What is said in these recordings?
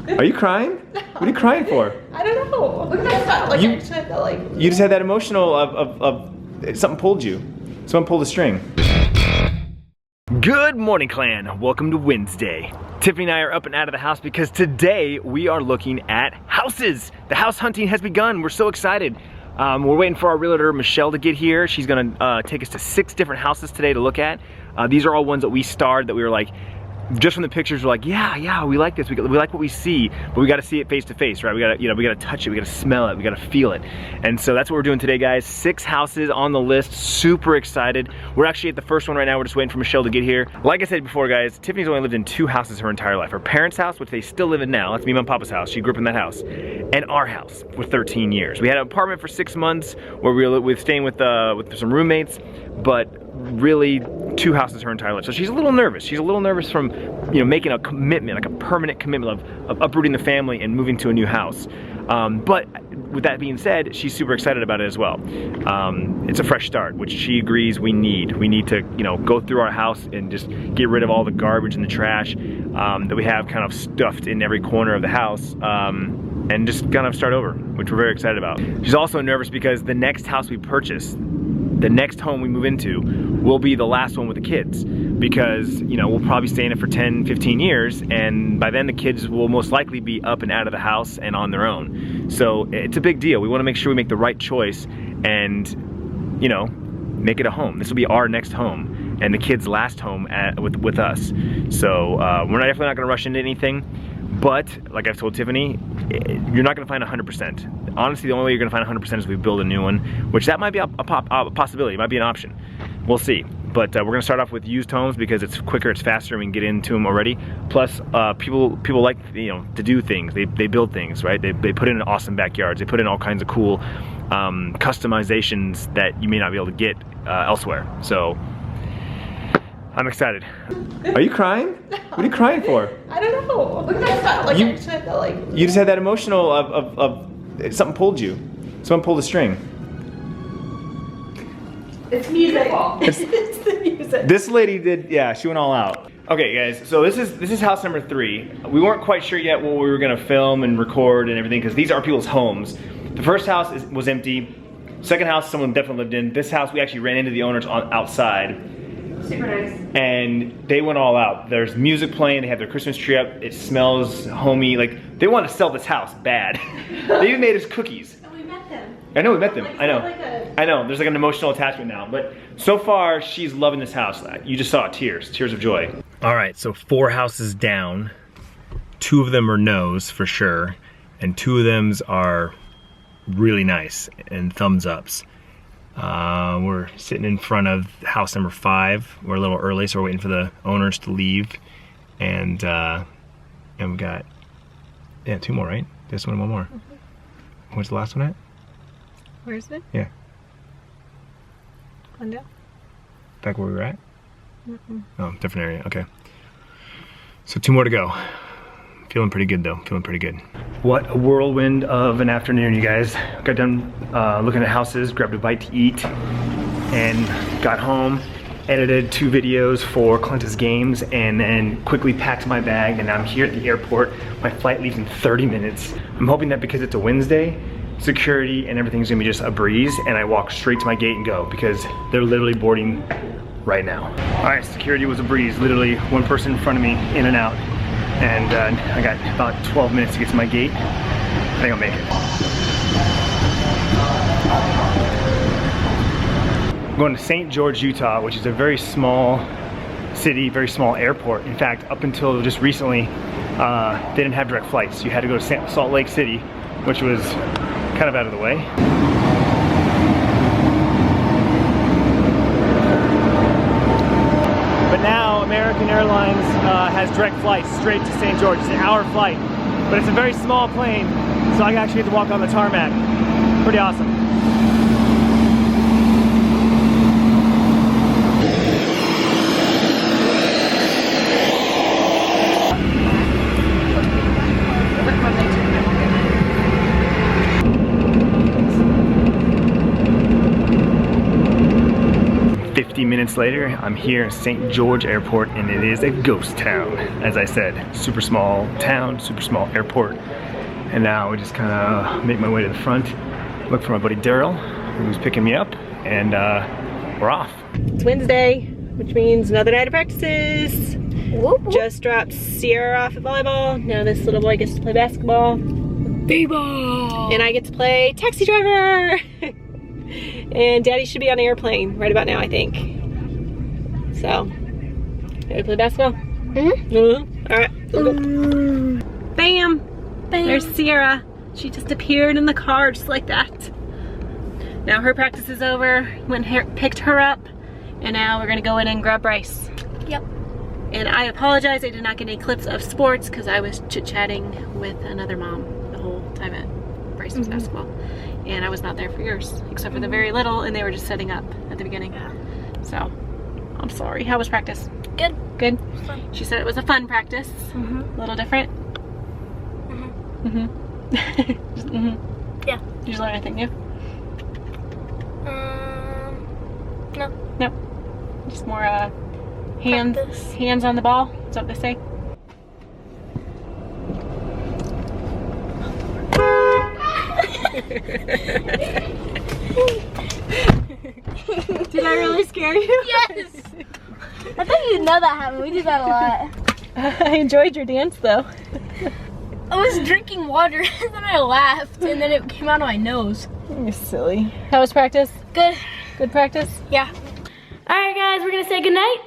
Are you crying? What are you crying for? I don't know. Look at that stuff. Like, I just had that, like... You just had that emotional of something pulled you. Someone pulled a string. Good morning, clan. Welcome to Wednesday. Tiffany and I are up and out of the house because today we are looking at houses. The house hunting has begun. We're so excited. We're waiting for our realtor, Michelle, to get here. She's gonna take us to 6 different houses today to look at. These are all ones that we starred that we were like, just from the pictures, we're like, yeah, we like this. We like what we see, but we got to see it face to face, right? We got to, we got to touch it. We got to smell it. We got to feel it. And so that's what we're doing today, guys. 6 houses on the list. Super excited. We're actually at the first one right now. We're just waiting for Michelle to get here. Like I said before, guys, Tiffany's only lived in 2 houses her entire life. Her parents' house, which they still live in now. That's me and Papa's house. She grew up in that house. And our house for 13 years. We had an apartment for 6 months where we were staying with some roommates, but really 2 houses her entire life. So she's a little nervous. She's a little nervous from, making a commitment, like a permanent commitment of uprooting the family and moving to a new house. But with that being said, she's super excited about it as well. It's a fresh start, which she agrees we need. We need to, go through our house and just get rid of all the garbage and the trash that we have kind of stuffed in every corner of the house. And just kind of start over, which we're very excited about. She's also nervous because the next house we purchase, the next home we move into, will be the last one with the kids, because we'll probably stay in it for 10, 15 years, and by then the kids will most likely be up and out of the house and on their own. So it's a big deal. We want to make sure we make the right choice and make it a home. This will be our next home and the kids' last home with us. So we're definitely not going to rush into anything. But, like I've told Tiffany, you're not going to find 100%. Honestly, the only way you're going to find 100% is if we build a new one, which that might be a possibility. It might be an option. We'll see. But we're going to start off with used homes because it's quicker, it's faster, and we can get into them already. Plus, people like, to do things. They build things, right? They put in awesome backyards. They put in all kinds of cool customizations that you may not be able to get elsewhere. So, I'm excited. Are you crying? What are you crying for? I don't know. Look at that stuff. Like, I just had that, like... You just had that emotional of something pulled you. Someone pulled a string. It's music. It's the music. This lady did, yeah, she went all out. Okay, guys, so this is house number 3. We weren't quite sure yet what we were gonna film and record and everything because these are people's homes. The first house was empty. Second house, someone definitely lived in. This house, we actually ran into the owners outside. Super nice. And they went all out. There's music playing, they have their Christmas tree up, it smells homey. Like, they want to sell this house bad. They even made us cookies. And we met them. I know we met them, Like, I know. like I know, there's like an emotional attachment now. But so far, she's loving this house. You just saw tears of joy. All right, so 4 houses down. 2 of them are no's for sure. And 2 of them are really nice and thumbs ups. We're sitting in front of house number 5. We're a little early, so we're waiting for the owners to leave. And we got, 2 more, right? This one and 1 more. Mm-hmm. Where's the last one at? Where is it? Yeah. Glendale? Back where we were at? Mm-mm. Oh, different area, okay. So 2 more to go. Feeling pretty good though, feeling pretty good. What a whirlwind of an afternoon, you guys. Got done looking at houses, grabbed a bite to eat, and got home, edited 2 videos for Clintus games, and then quickly packed my bag, and now I'm here at the airport. My flight leaves in 30 minutes. I'm hoping that because it's a Wednesday, security and everything's gonna be just a breeze, and I walk straight to my gate and go, because they're literally boarding right now. All right, security was a breeze. Literally 1 person in front of me, in and out. And I got about 12 minutes to get to my gate. I think I'll make it. I'm going to St. George, Utah, which is a very small city, very small airport. In fact, up until just recently, they didn't have direct flights. You had to go to Salt Lake City, which was kind of out of the way. But now American Airlines has direct flights straight to St. George. It's an hour flight, but it's a very small plane, so I actually get to walk on the tarmac. Pretty awesome. 50 minutes later, I'm here in St. George Airport, and it is a ghost town. As I said, super small town, super small airport. And now we just kind of make my way to the front, look for my buddy Daryl, who's picking me up, and we're off. It's Wednesday, which means another night of practices. Whoop, whoop. Just dropped Sierra off at volleyball. Now this little boy gets to play basketball. B-ball. And I get to play taxi driver. And Daddy should be on an airplane right about now, I think. So, ready to play basketball? All right, let's go. Bam! Bam. There's Sierra. She just appeared in the car just like that. Now her practice is over. Went here, picked her up, and now we're gonna go in and grab Bryce. Yep. And I apologize, I did not get any clips of sports because I was chit-chatting with another mom the whole time at Bryce's basketball. And I was not there for yours, except for the very little, and they were just setting up at the beginning. So, I'm sorry. How was practice? Good. Good? Fun. She said it was a fun practice. A little different? Yeah. Did you learn anything new? No. No. Just more Practice. hands on the ball. Is that what they say? Did I really scare you? Yes. I think you know that happened. We do that a lot. I enjoyed your dance though. I was drinking water and then I laughed and then it came out of my nose. You're silly. How was practice? Good. Good practice? Yeah. All right, guys, we're gonna say goodnight.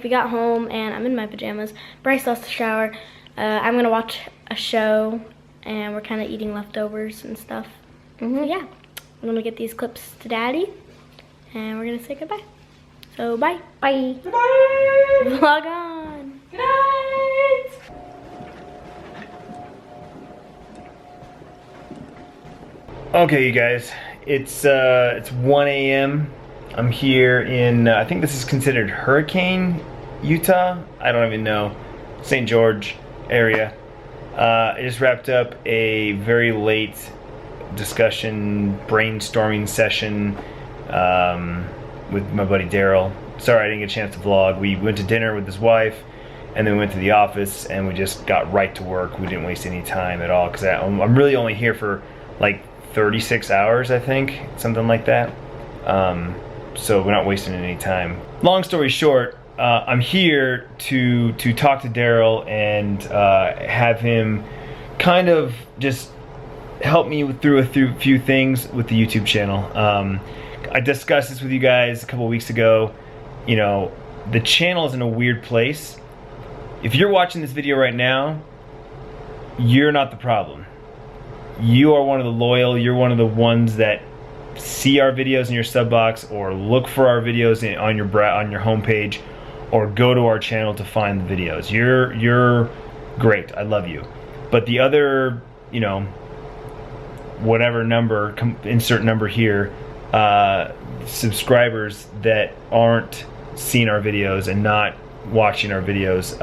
We got home and I'm in my pajamas. Bryce lost the shower. I'm gonna watch a show and we're kind of eating leftovers and stuff. So yeah, I'm gonna get these clips to Daddy and we're gonna say goodbye. So bye. Bye. Bye. Vlog on. Good night. Okay, you guys, it's 1 a.m. I'm here in, I think this is considered Hurricane, Utah. I don't even know. St. George area. I just wrapped up a very late discussion, brainstorming session with my buddy Daryl. Sorry I didn't get a chance to vlog. We went to dinner with his wife, and then we went to the office, and we just got right to work. We didn't waste any time at all, because I'm really only here for like 36 hours, I think, something like that. So we're not wasting any time. Long story short, I'm here to talk to Daryl and have him kind of just help me through a few things with the YouTube channel. I discussed this with you guys a couple weeks ago. You know, the channel is in a weird place. If you're watching this video right now, you're not the problem. You are one of the loyal, you're one of the ones that see our videos in your sub box or look for our videos on your homepage or go to our channel to find the videos. You're great. I love you. But the other, you know, whatever number, insert number here, subscribers that aren't seeing our videos and not watching our videos,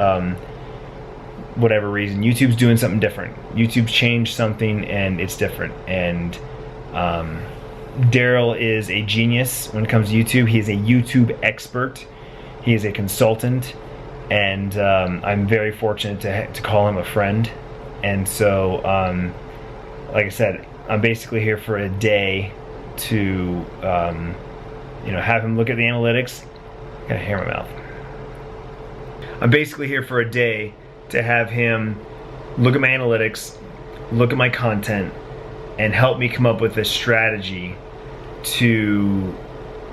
whatever reason, YouTube's doing something different. YouTube's changed something and it's different. And Daryl is a genius when it comes to YouTube. He is a YouTube expert. He is a consultant, and I'm very fortunate to call him a friend. And so, like I said, I'm basically here for a day to, you know, have him look at the analytics. I got a hair in my mouth. I'm basically here for a day to have him look at my analytics, look at my content, and help me come up with a strategy to,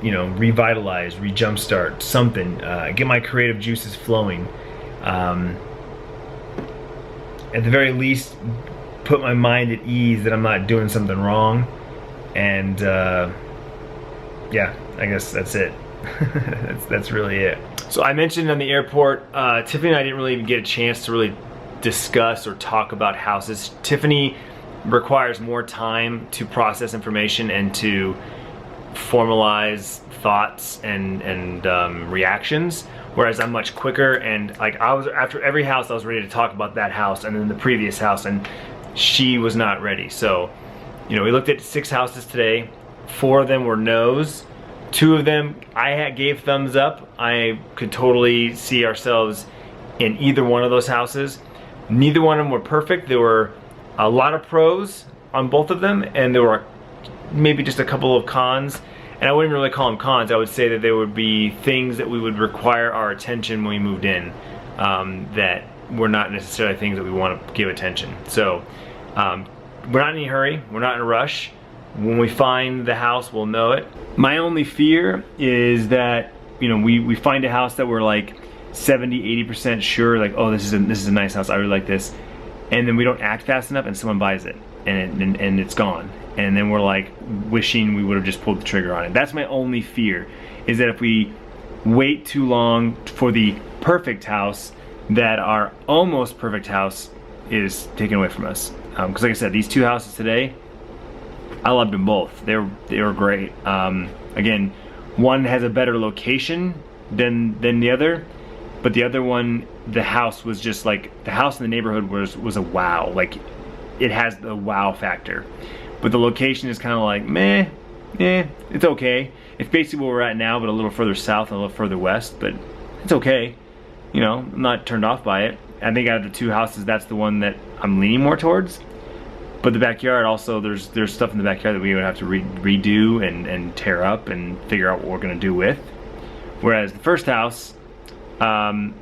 you know, revitalize, jumpstart something, get my creative juices flowing. At the very least, put my mind at ease that I'm not doing something wrong. And yeah, I guess that's it. that's really it. So I mentioned on the airport, Tiffany and I didn't really even get a chance to really discuss or talk about houses. Tiffany requires more time to process information and to formalize thoughts and reactions, whereas I'm much quicker. And like, I was, after every house I was ready to talk about that house and then the previous house, and she was not ready. So, you know, we looked at 6 houses today. 4 of them were no's. 2 of them I gave thumbs up. I could totally see ourselves in either one of those houses. Neither one of them were perfect. There were a lot of pros on both of them, and there were maybe just a couple of cons. And I wouldn't really call them cons. I would say that there would be things that we would require our attention when we moved in that were not necessarily things that we want to give attention. So we're not in any hurry. We're not in a rush. When we find the house, we'll know it. My only fear is that, you know, we find a house that we're like 70–80% sure, like, oh, this is a nice house, I really like this, and then we don't act fast enough and someone buys it and it's gone, and then we're like wishing we would have just pulled the trigger on it. That's my only fear, is that if we wait too long for the perfect house, that our almost perfect house is taken away from us. Because like I said, these 2 houses today, I loved them both. They were great. Again, one has a better location than the other, but the other one, the house was just like, the house in the neighborhood was a wow. Like, it has the wow factor. But the location is kind of like, meh, it's okay. It's basically where we're at now, but a little further south and a little further west, but it's okay. You know, I'm not turned off by it. I think out of the 2 houses, that's the one that I'm leaning more towards. But the backyard also, there's stuff in the backyard that we would have to redo and tear up and figure out what we're gonna do with. Whereas the first house, not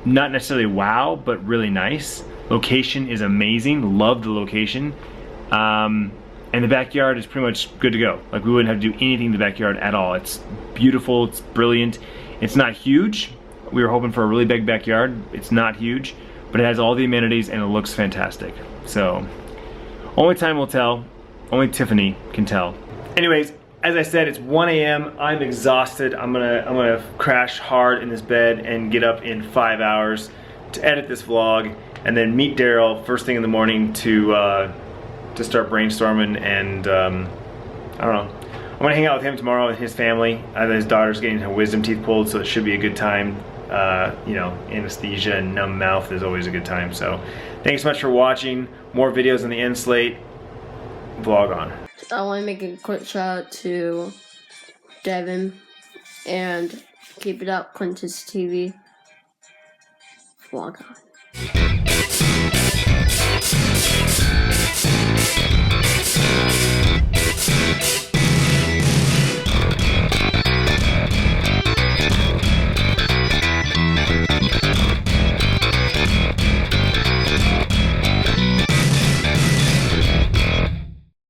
necessarily wow, but really nice. Location is amazing, love the location. And the backyard is pretty much good to go. Like, we wouldn't have to do anything in the backyard at all. It's beautiful, it's brilliant. It's not huge. We were hoping for a really big backyard. It's not huge, but it has all the amenities and it looks fantastic. So, only time will tell. Only Tiffany can tell. Anyways, as I said, it's 1 a.m. I'm exhausted. I'm gonna crash hard in this bed and get up in 5 hours to edit this vlog, and then meet Daryl first thing in the morning to start brainstorming. And I don't know. I'm gonna hang out with him tomorrow and his family. His daughter's getting her wisdom teeth pulled, so it should be a good time. You know, anesthesia and numb mouth is always a good time. So thanks so much for watching. More videos on the end slate. Vlog on. I want to make a quick shout out to Devin and keep it up, Clintus.tv. Vlog on.